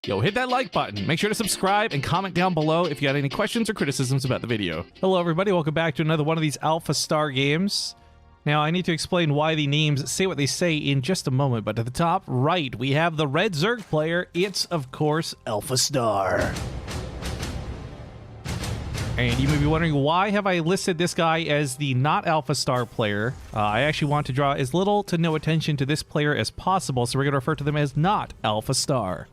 Yo, hit that like button. Make sure to subscribe and comment down below if you got any questions or criticisms about the video. Hello, everybody. Welcome back to another one of these AlphaStar games. Now, I need to explain why the names say what they say in just a moment, but at the top right, we have the red Zerg player. It's, of course, AlphaStar. And you may be wondering, why have I listed this guy as the NotAlphaStar player? I actually want to draw as little to no attention to this player as possible, so we're going to refer to them as NotAlphaStar.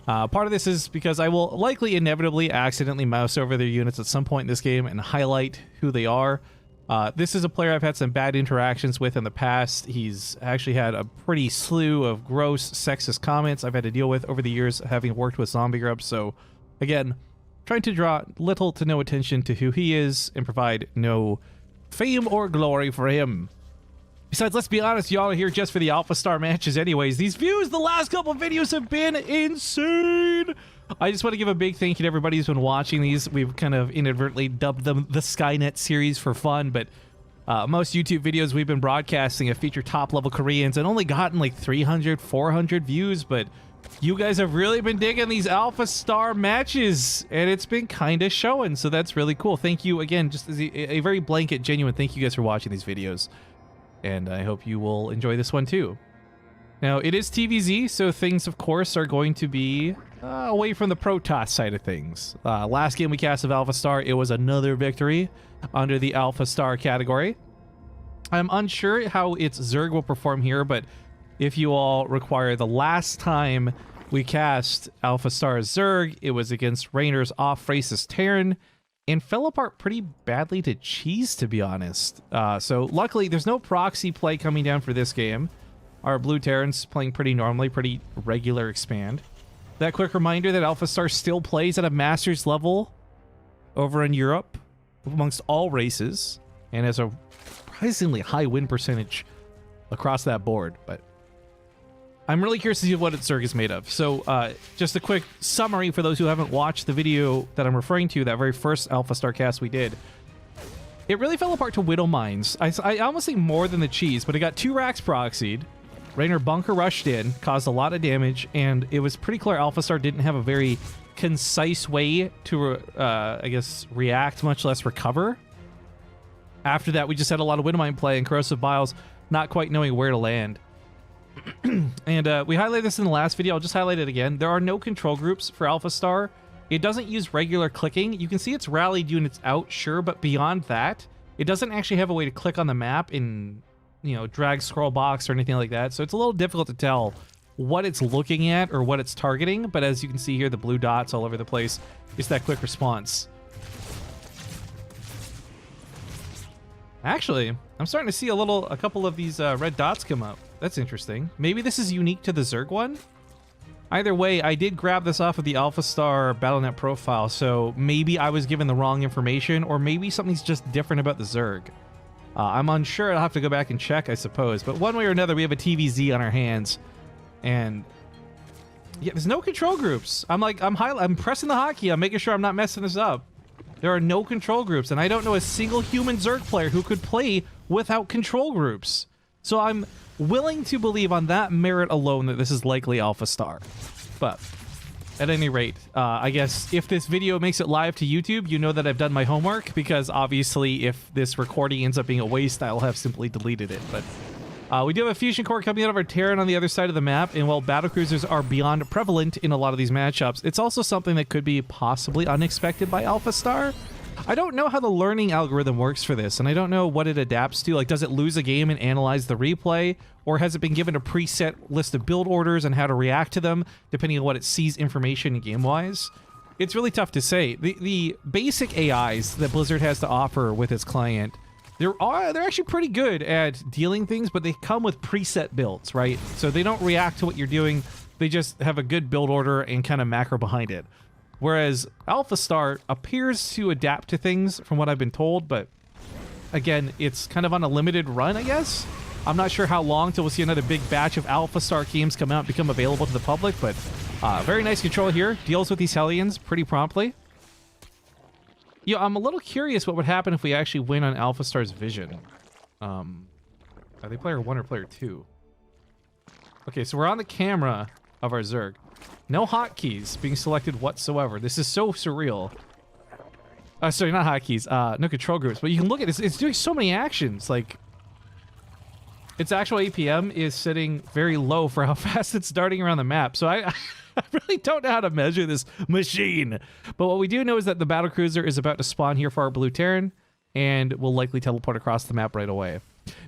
Part of this is because I will likely inevitably accidentally mouse over their units at some point in this game and highlight who they are. This is a player I've had some bad interactions with in the past. He's actually had a pretty slew of gross sexist comments I've had to deal with over the years, having worked with zombie groups. So, again, trying to draw little to no attention to who he is and provide no fame or glory for him. Besides, let's be honest, y'all are here just for the AlphaStar matches anyways. These views, the last couple of videos have been insane! I just want to give a big thank you to everybody who's been watching these. We've kind of inadvertently dubbed them the Skynet series for fun, but most YouTube videos we've been broadcasting have featured top-level Koreans and only gotten like 300, 400 views, but you guys have really been digging these AlphaStar matches, and it's been kind of showing, so that's really cool. Thank you again, just as a very blanket, genuine thank you guys for watching these videos. And I hope you will enjoy this one too. Now, it is TvZ, so things, of course, are going to be away from the Protoss side of things. Last game we cast of AlphaStar, it was another victory under the AlphaStar category. I'm unsure how its Zerg will perform here, but if you all require, the last time we cast AlphaStar's Zerg, it was against Rainer's off-racist Terran, and fell apart pretty badly to cheese, to be honest. So luckily, there's no proxy play coming down for this game. Our blue Terrans playing pretty normally, pretty regular expand. That quick reminder that AlphaStar still plays at a Masters level over in Europe amongst all races, and has a surprisingly high win percentage across that board. But I'm really curious to see what its Zerg is made of. So just a quick summary for those who haven't watched the video that I'm referring to, that very first AlphaStar cast we did. It really fell apart to Widow Mines. I almost think more than the cheese, but it got 2 racks proxied. Rainer bunker rushed in, caused a lot of damage, and it was pretty clear AlphaStar didn't have a very concise way to, I guess, react, much less recover. After that, we just had a lot of Widow Mine play and Corrosive Biles not quite knowing where to land. And we highlighted this in the last video. I'll just highlight it again. There are no control groups for AlphaStar. It doesn't use regular clicking. You can see it's rallied units out, sure, but beyond that, it doesn't actually have a way to click on the map in, you know, drag scroll box or anything like that. So it's a little difficult to tell what it's looking at or what it's targeting. But as you can see here, the blue dots all over the place, it's that quick response. Actually, I'm starting to see a couple of these red dots come up. That's interesting. Maybe this is unique to the Zerg one? Either way, I did grab this off of the AlphaStar BattleNet profile, so maybe I was given the wrong information, or maybe something's just different about the Zerg. I'm unsure. I'll have to go back and check, I suppose. But one way or another, we have a TvZ on our hands. And yeah, there's no control groups. I'm pressing the hotkey. I'm making sure I'm not messing this up. There are no control groups, and I don't know a single human Zerg player who could play without control groups. So I'm willing to believe on that merit alone that this is likely AlphaStar. But at any rate, I guess if this video makes it live to YouTube, you know that I've done my homework, because obviously if this recording ends up being a waste, I'll have simply deleted it. But we do have a fusion core coming out of our Terran on the other side of the map, and while battlecruisers are beyond prevalent in a lot of these matchups, it's also something that could be possibly unexpected by AlphaStar. I don't know how the learning algorithm works for this, and I don't know what it adapts to. Like, does it lose a game and analyze the replay, or has it been given a preset list of build orders and how to react to them, depending on what it sees information game-wise? It's really tough to say. The basic AIs that Blizzard has to offer with its client, they're actually pretty good at dealing things, but they come with preset builds, right? So they don't react to what you're doing. They just have a good build order and kind of macro behind it. Whereas AlphaStar appears to adapt to things from what I've been told, but again, it's kind of on a limited run, I guess. I'm not sure how long till we'll see another big batch of AlphaStar games come out and become available to the public, but very nice control here. Deals with these Hellions pretty promptly. Yeah, I'm a little curious what would happen if we actually win on AlphaStar's vision. Are they player 1 or player 2? Okay, so we're on the camera of our Zerg. No hotkeys being selected whatsoever. This is so surreal. Sorry, not hotkeys. No control groups. But you can look at this. It's doing so many actions. Like, its actual APM is sitting very low for how fast it's darting around the map. So I really don't know how to measure this machine. But what we do know is that the battlecruiser is about to spawn here for our blue Terran, and will likely teleport across the map right away.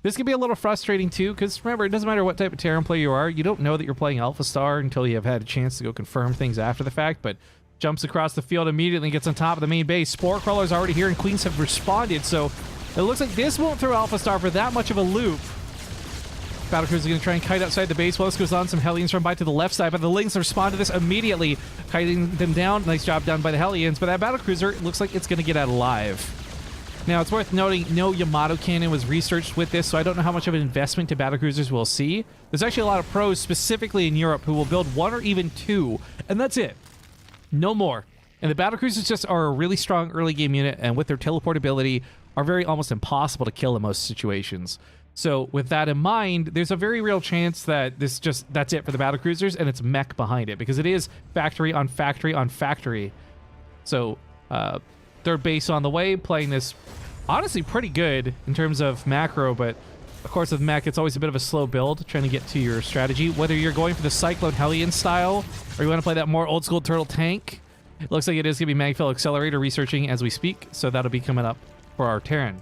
This can be a little frustrating too, because remember, it doesn't matter what type of Terran player you are. You don't know that you're playing AlphaStar until you have had a chance to go confirm things after the fact, but jumps across the field immediately, gets on top of the main base. Spore Crawler's already here, and Queens have responded, so it looks like this won't throw AlphaStar for that much of a loop. Battlecruiser is going to try and kite outside the base while this goes on. Some Hellions run by to the left side, but the Lings respond to this immediately, kiting them down. Nice job done by the Hellions, but that Battlecruiser looks like it's going to get out alive. Now, it's worth noting, no Yamato cannon was researched with this, so I don't know how much of an investment to battlecruisers we'll see. There's actually a lot of pros, specifically in Europe, who will build 1 or even 2, and that's it. No more. And the battlecruisers just are a really strong early game unit, and with their teleportability, are very almost impossible to kill in most situations. So with that in mind, there's a very real chance that that's it for the battlecruisers, and it's mech behind it, because it is factory on factory on factory. So, third base on the way, playing this honestly pretty good in terms of macro, but of course with mech, it's always a bit of a slow build trying to get to your strategy. Whether you're going for the Cyclone Hellion style, or you want to play that more old school turtle tank, it looks like it is going to be Magfield Accelerator researching as we speak, so that'll be coming up for our Terran.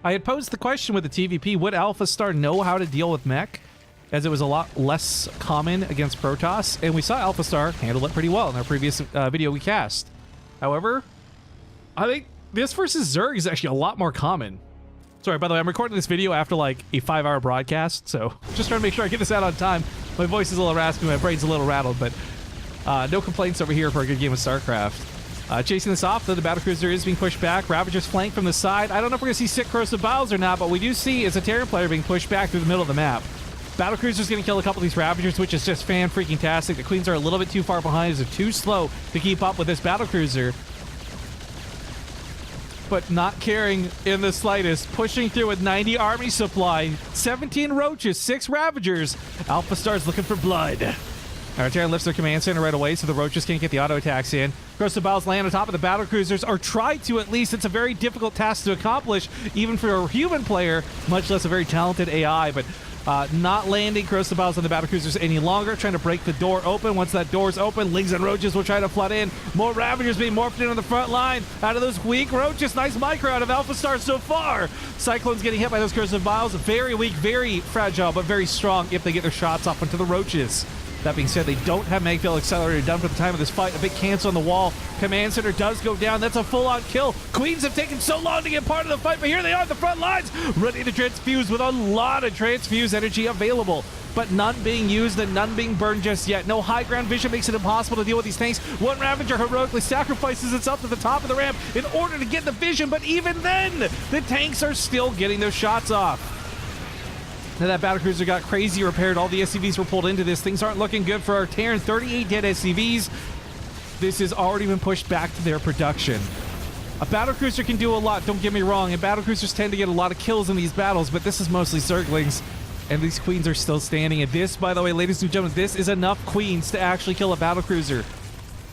I had posed the question with the TVP, would AlphaStar know how to deal with mech, as it was a lot less common against Protoss, and we saw AlphaStar handle it pretty well in our previous video we cast. However, I think this versus Zerg is actually a lot more common. Sorry, by the way, I'm recording this video after like a 5-hour broadcast, so just trying to make sure I get this out on time. My voice is a little raspy, my brain's a little rattled, but no complaints over here for a good game of Starcraft. Chasing this off, though, the battlecruiser is being pushed back. Ravagers flank from the side. I don't know if we're going to see sick corrosive biles or not, but we do see is a Terran player being pushed back through the middle of the map. Battlecruiser's going to kill a couple of these Ravagers, which is just fan-freaking-tastic. The Queens are a little bit too far behind, as they're too slow to keep up with this battlecruiser. But not caring in the slightest, pushing through with 90 army supply, 17 Roaches, 6 Ravagers. AlphaStar's looking for blood. Our Terran lifts their command center right away, so the Roaches can't get the auto attacks in. Corrosive Biles land on top of the battlecruisers, or try to at least. It's a very difficult task to accomplish, even for a human player, much less a very talented AI, but not landing Corrosive Biles on the battlecruisers any longer, trying to break the door open. Once that door's open, Lings and Roaches will try to flood in. More Ravagers being morphed in on the front line. Out of those weak Roaches, nice micro out of AlphaStar so far. Cyclone's getting hit by those Corrosive Biles. Very weak, very fragile, but very strong if they get their shots off onto the Roaches. That being said, they don't have Magfield Accelerator done for the time of this fight. A big cancel on the wall. Command center does go down. That's a full-on kill. Queens have taken so long to get part of the fight, but here they are at the front lines, ready to transfuse with a lot of transfuse energy available, but none being used and none being burned just yet. No high ground vision makes it impossible to deal with these tanks. One Ravager heroically sacrifices itself to the top of the ramp in order to get the vision, but even then, the tanks are still getting those shots off. Now that battlecruiser got crazy repaired, all the SCVs were pulled into this. Things aren't looking good for our Terran. 38 dead SCVs. This has already been pushed back to their production. A battlecruiser can do a lot, don't get me wrong, and battlecruisers tend to get a lot of kills in these battles, but this is mostly Zerglings, and these Queens are still standing. And this, by the way, ladies and gentlemen, this is enough Queens to actually kill a battlecruiser.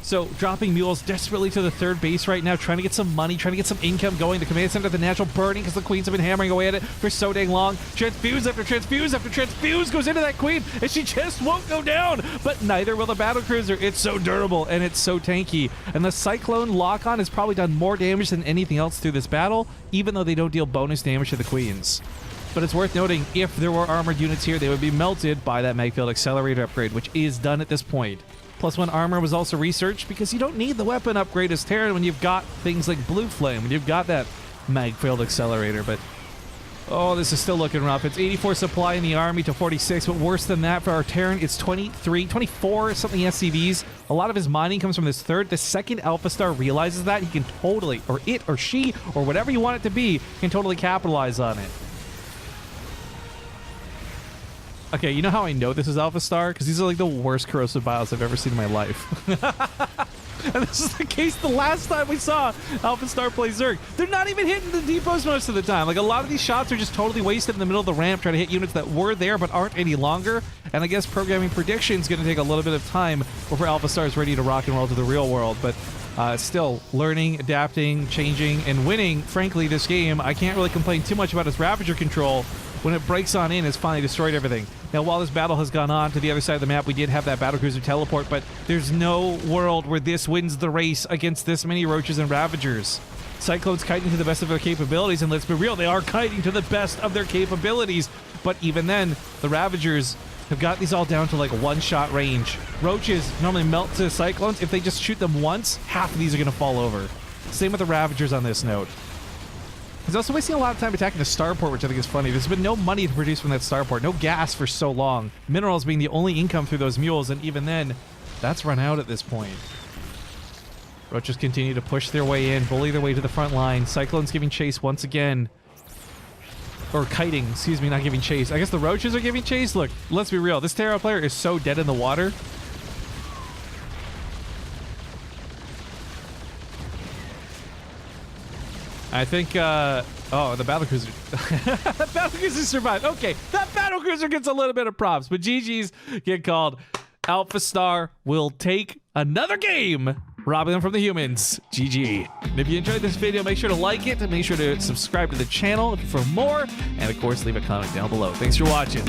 So dropping mules desperately to the third base right now, trying to get some money, trying to get some income going. The command center, the natural burning, because the Queens have been hammering away at it for so dang long. Transfuse after transfuse after transfuse goes into that Queen, and she just won't go down. But neither will the battlecruiser. It's so durable and it's so tanky. And the Cyclone lock-on has probably done more damage than anything else through this battle, even though they don't deal bonus damage to the Queens. But it's worth noting, if there were armored units here, they would be melted by that Magfield Accelerator upgrade, which is done at this point. Plus one armor was also researched, because you don't need the weapon upgrade as Terran when you've got things like Blue Flame, when you've got that Magfield Accelerator. But oh, this is still looking rough. It's 84 supply in the army to 46, but worse than that for our Terran, it's 24 something SCVs. A lot of his mining comes from this third. The second AlphaStar realizes that, he can totally, or it or she, or whatever you want it to be, can totally capitalize on it. Okay, you know how I know this is AlphaStar? Because these are like the worst corrosive biles I've ever seen in my life. And this is the case the last time we saw AlphaStar play Zerg. They're not even hitting the depots most of the time. Like, a lot of these shots are just totally wasted in the middle of the ramp trying to hit units that were there but aren't any longer. And I guess programming prediction is going to take a little bit of time before AlphaStar is ready to rock and roll to the real world. But still learning, adapting, changing, and winning. Frankly, this game, I can't really complain too much about its Ravager control. When it breaks on in, it's finally destroyed everything. Now, while this battle has gone on to the other side of the map, we did have that battlecruiser teleport, but there's no world where this wins the race against this many roaches and Ravagers. Cyclones kiting to the best of their capabilities, and let's be real, they are kiting to the best of their capabilities. But even then, the Ravagers have got these all down to like one-shot range. Roaches normally melt to Cyclones. If they just shoot them once, half of these are going to fall over. Same with the Ravagers on this note. He's also wasting a lot of time attacking the starport, which I think is funny. There's been no money to produce from that starport, no gas for so long. Minerals being the only income through those mules, and even then, that's run out at this point. Roaches continue to push their way in, bully their way to the front line. Cyclones giving chase once again. Or kiting, excuse me, not giving chase. I guess the roaches are giving chase? Look, let's be real. This Terra player is so dead in the water. I think, oh, the battlecruiser. The battlecruiser survived. Okay, that battlecruiser gets a little bit of props, but GG's get called. AlphaStar will take another game, robbing them from the humans. GG. And if you enjoyed this video, make sure to like it, and make sure to subscribe to the channel for more, and of course, leave a comment down below. Thanks for watching.